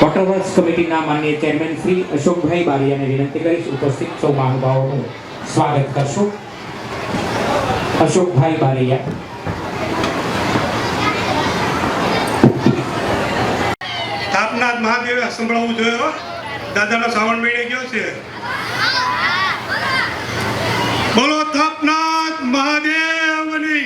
Waterworks કમિટીના માનનીય chairman Shri અશોકભાઈ બારિયાને વિનંતી કરીશ ઉપસ્થિત સૌ મહાનુભાવોનું સ્વાગત કરશો. અશોકભાઈ બારિયા. થાપનાથ મહાદેવે સંભળાવવું જોઈએ. દાદાનો શ્રાવણ મહિને ગયો છે. બોલો થાપનાથ મહાદેવની.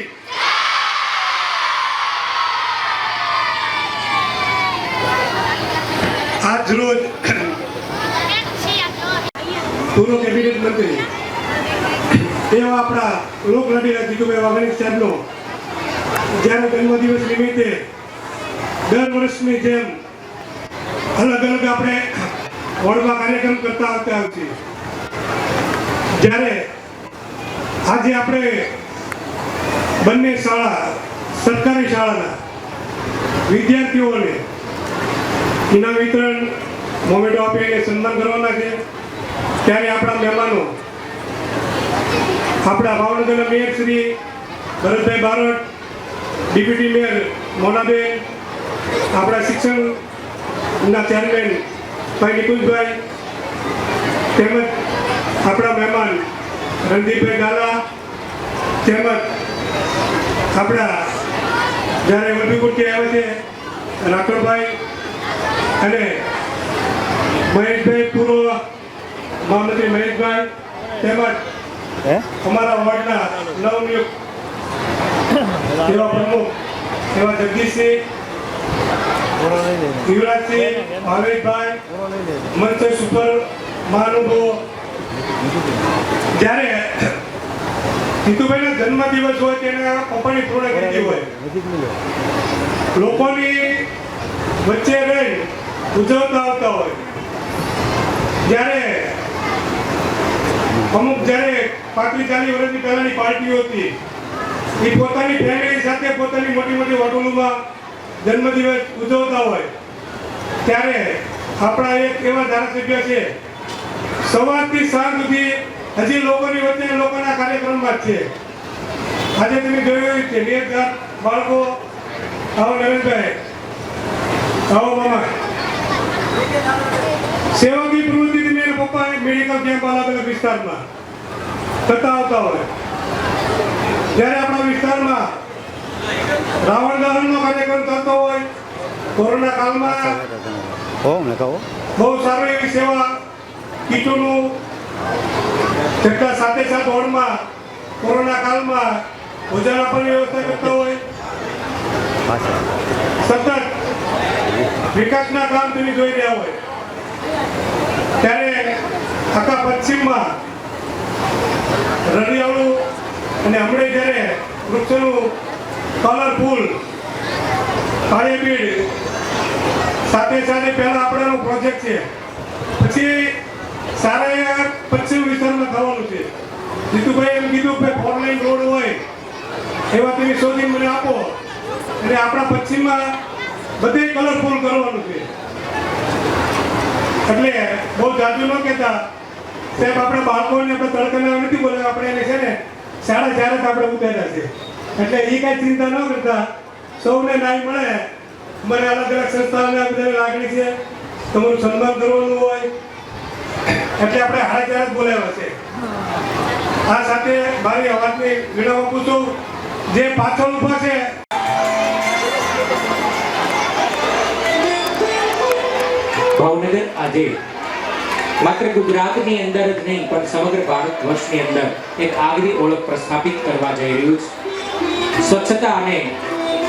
આજ રોજ પૂર્વ કેબિનેટ મંત્રી એવા આપણા લોકલાડીલા જીતુભાઈ વાઘાણી સાહેબનો જ્યારે જન્મદિવસ નિમિત્તે દર વર્ષની જેમ અલગ અલગ આપણે વોર્ડમાં કાર્યક્રમ કરતા આવતા હોય છે. જ્યારે આજે આપણે બંને શાળા સરકારી શાળાના વિદ્યાર્થીઓને ઇનામ વિતરણ મોમેન્ટો આપીને સન્માન કરવાના છે. ત્યારે આપણા મહેમાનો આપણા ભાવનગરના mayor Shri Bharatbhai Barad, deputy mayor Monaben, આપણા શિક્ષણના ચેરમેન ભાઈ નિકુંજભાઈ, તેમજ આપણા મહેમાન રણદીપભાઈ ગાલા, તેમજ આપણા જ્યારે વલભીપુરથી આવે છે રાઠોડભાઈ અને મહેશભાઈ, પૂર્વ મહામંત્રી મહેશભાઈ, તેમજ અમારા વોર્ડના નવનિયુક્ત એવા પ્રમુખ એવા જગદીશસિંહ, યુવરાજસિંહ, ભાવેશભાઈ, મંચ ઉપર મહાનુભાવો. જ્યારે જીતુભાઈનો જન્મદિવસ હોય તેના પપ્પાની પૂર્ણતિથિ હોય, લોકોની વચ્ચે રહી ઉજવતા આવતા હોય. જ્યારે અમુક જ્યારે 35-40 વર્ષની પહેલાની પાર્ટીઓ હતી એ પોતાની ફેમિલી સાથે પોતાની મોટી મોટી હોટલોમાં જન્મદિવસ ઉજવતા હોય, ત્યારે આપણા એક એવા ધારાસભ્ય છે સવારથી સાંજ સુધી હજી લોકોની વચ્ચે લોકોના કાર્યક્રમમાં જ છે. આજે તમે જોયું છે 2000 બાળકો. આવો નરેશભાઈ, આવો મામા. સેવાકી પ્રવૃત્તિ તમે પપ્પા મેડિકલ કેમ્પ અલગ અલગ વિસ્તારમાં કરતા આવતા હોય. જ્યારે આપણા વિસ્તારમાં રાવણ દહનનો કાર્યક્રમ કરતો હોય, કોરોના કાળમાં બહુ સારી એવી સેવા કીટોનું છઠ્ઠા સાથે વોર્ડમાં કોરોના કાળમાં ભોજન આપવાની વ્યવસ્થા કરતા હોય. સતત વિકાસના કામ તમે જોઈ રહ્યા હોય. ત્યારે આખા પશ્ચિમમાં રળિયાળું અને હમણાં જ્યારે વૃક્ષોનું કલરફુલ કાળીબીડ સાથે સાથે પહેલા આપણેનો પ્રોજેક્ટ છે, પછી સારા પશ્ચિમ વિસ્તારમાં થવાનું છે. જીતુભાઈ એમ કીધું કે 4 લાઈન રોડ હોય એવા તમે શોધી મને આપો અને આપણા પશ્ચિમમાં બધે કલરફુલ કરવાનું છે. એટલે બહુ જાજુ ન કહેતા સાહેબ, આપણા બાળકોને આપણે તડકાના નથી બોલે, આપણે એને છે ને 4:30 આપણે ઉતાર્યા છે. એટલે એ કાંઈ ચિંતા ન કરતા સૌને ન્યાય મળે. મને અલગ અલગ સંસ્થાઓને બધાને લાગણી છે તમારું સન્માન કરવાનું હોય એટલે આપણે 4:30 બોલાવ્યા છે. આ સાથે મારી અવાજની વિનંતી આપું છું જે પાછળ ઊભા છે. ભાવનગર આજે માત્ર ગુજરાતની અંદર જ નહીં પણ સમગ્ર ભારત વર્ષની અંદર એક આગવી ઓળખ પ્રસ્થાપિત કરવા જઈ રહ્યું છે. સ્વચ્છતા અને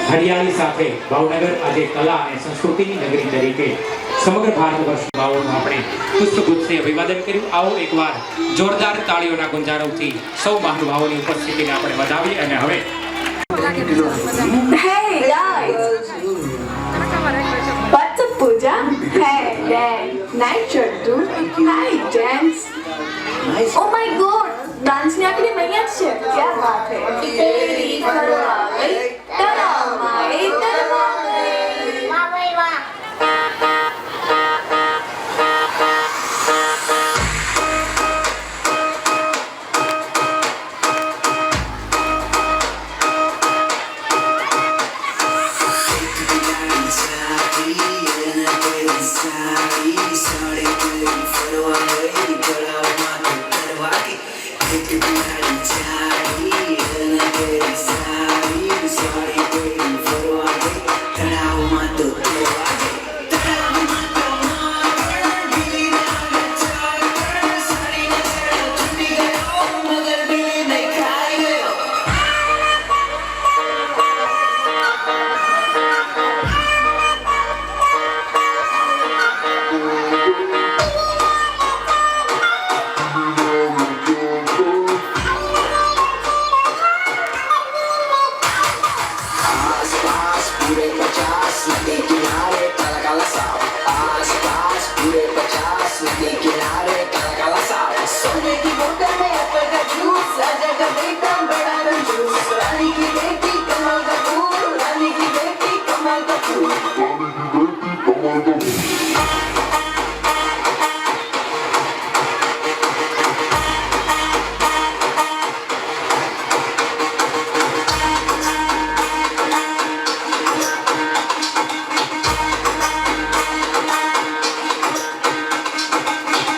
હરિયાળી સાથે ભાવનગર આજે કલા અને સંસ્કૃતિની નગરી તરીકે સમગ્ર ભારત વર્ષના ભાવોનું આપણે પુષ્પગુચ્છથી અભિવાદન કર્યું. આવો એકવાર જોરદાર તાળીઓના ગુંજારવથી સૌ મહાનુભાવોની ઉપસ્થિતિને આપણે વધાવીએ. અને હવે Hey guys! What's up, Pooja? Hey, Dad. Nice shirt, dude. Hi, dance. Oh my God! Dance ने अपने मैया से क्या बात है? ફરવા ગઈ, તળાવમાં એ તરવા ગઈ. વાહ ભાઈ વાહ.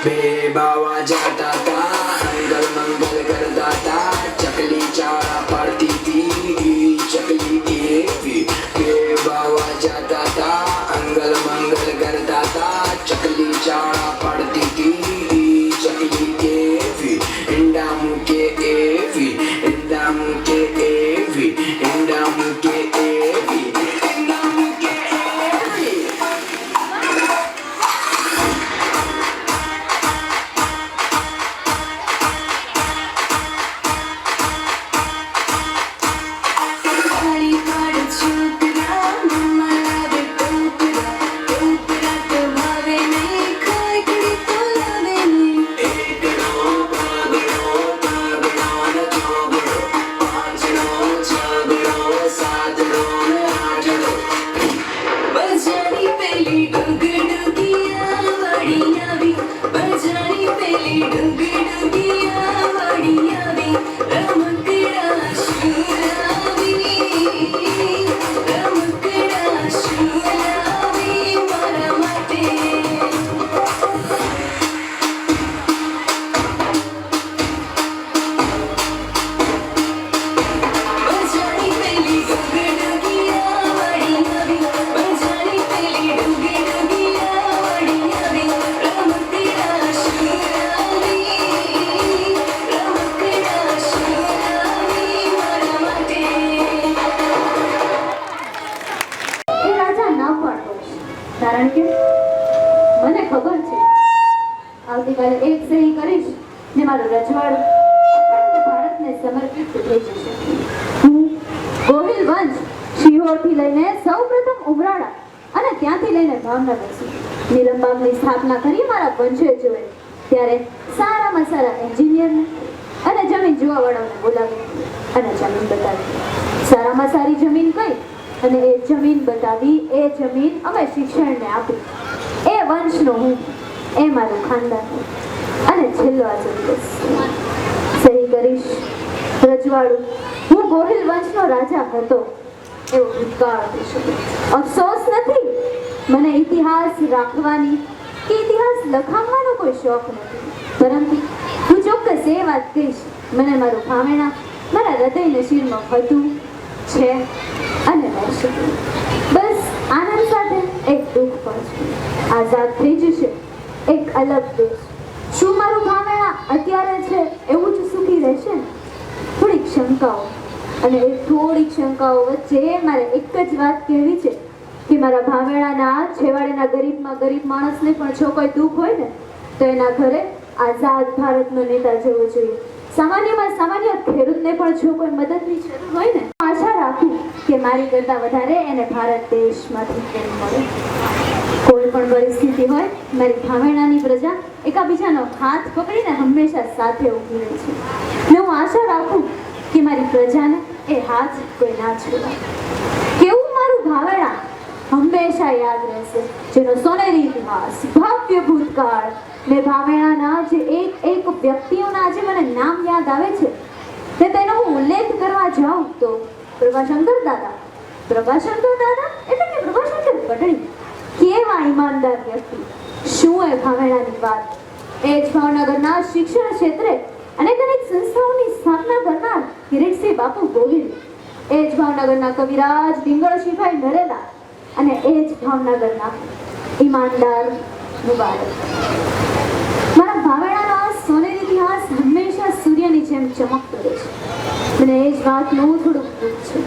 बे बाबा जाता था अंगल मंगल करता था चकली चारा पड़ती थी चकली की बे बाबा जाता था अंगल मंगल करता था चकली चारा पड़ती थी चकली के इंडा मुके एवी इंडा मुके एवी इंडा मुके एवी इंडा मुके एवी કારણ કે મને ખબર છે આવતીકાલે એક સહી કરીશ ને મારું રજવાડું ભારતને સમર્પિત થઈ જશે. હું ગોહિલ વંશ શિહોરથી લઈને સૌપ્રથમ ઉમરાળા અને ત્યાંથી લઈને ભાવનગર સુધી નિલંબાગની સ્થાપના કરી મારા વંશજોએ. ત્યારે સારામાં સારા એન્જિનિયરને અને જમીન જોવાવાળાઓને બોલાવી અને જમીન બતાવી. સારામાં સારી જમીન કઈ અને એ જમીન બતાવી. એ જમીન અમે શિક્ષણને આપી. એ વંશનો હું, એ મારું ખાનદાન અને છેલ્લો આ દિવસ સહી કરીશ. રજવાડું હું ગોહિલ વંશનો રાજા હતો એવો ભૂતકાળ થઈ શકે. અફસોસ નથી, મને ઇતિહાસ રાખવાની કે ઇતિહાસ લખાવવાનો કોઈ શોખ નથી, પરંતુ હું ચોક્કસ એ વાત કહીશ, મને મારું ભાવેણા મારા હૃદય નસીરમાં હતું, છે અને રહેશે. બસ આનંદ સાથે એક દુઃખ પણ છે. આઝાદ થઈ જશે એક અલગ દેશ. શું મારું ભાવેણા અત્યારે છે એવું જ સુખી રહેશે ને? થોડીક શંકાઓ, અને એ થોડીક શંકાઓ વચ્ચે મારે એક જ વાત કહેવી છે કે મારા ભાવેણાના છેવાડેના ગરીબમાં ગરીબ માણસને પણ જો કોઈ દુઃખ હોય ને તો એના ઘરે આઝાદ ભારતનો નેતા જવો જોઈએ. સામાન્યમાં સામાન્ય ખેડૂતને પણ જો કોઈ મદદની જરૂર હોય ને, આશા રાખું કે મારી કરતાં વધારે એને ભારત દેશમાંથી પ્રેમ મળે. કોઈ પણ પરિસ્થિતિ હોય, મારી ભાવેણાની પ્રજા એકાબીજાનો હાથ પકડીને હંમેશા સાથે ઊભી રહે છે. ને હું આશા રાખું કે મારી પ્રજાને એ હાથ કોઈ ના છોડાય. કેવું મારું ભાવેણા હંમેશા યાદ રહેશે, જેનો સોનેરી ઇતિહાસ, ભવ્ય ભૂતકાળ ને ભાવેણાના જે એક વ્યક્તિઓના આજે મને નામ યાદ આવે છે ને તેનો હું ઉલ્લેખ કરવા જાઉં તો પ્રભાશંકર દાદા એટલે કે પ્રભાશંકર પટણી. કેવા ઈમાનદાર વ્યક્તિ, શું એ ભાવેણાની વાત. એ જ ભાવનગરના શિક્ષણ ક્ષેત્રે અનેક સંસ્થાઓની સ્થાપના કરનાર કિરીટસિંહ બાપુ ગોહિલ, એ જ ભાવનગરના કવિરાજ પિંગળસિંહભાઈ નરેલા અને એ જ ભાવનગરના ઈમાનદાર મુબારક. મારા ભાવેણાનો આ સોનેરી ઇતિહાસ હંમેશા સૂર્યની જેમ ચમકતો રહે છે. મને એ જ વાતનું થોડુંક દુઃખ છે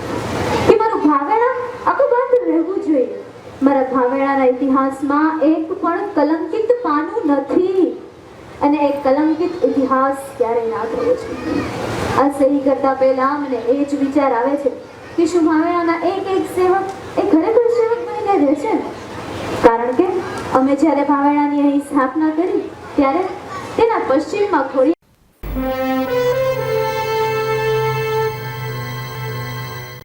કે મારું ભાવેણા અકબંધ રહેવું જોઈએ. મારા ભાવેણાના ઇતિહાસમાં એક પણ કલંકિત પાનું નથી અને એક કલંકિત ઇતિહાસ ક્યારેય ના થયો છે. આ સહી કરતા પહેલા મને એ જ વિચાર આવે છે કે શું ભાવેણાના એક સેવક એ ખરેખર સેવક બનીને રહેશે ને? કારણ કે અમે જ્યારે ભાવેણાની અહીં સ્થાપના કરી ત્યારે તેના પશ્ચિમમાં ખોડી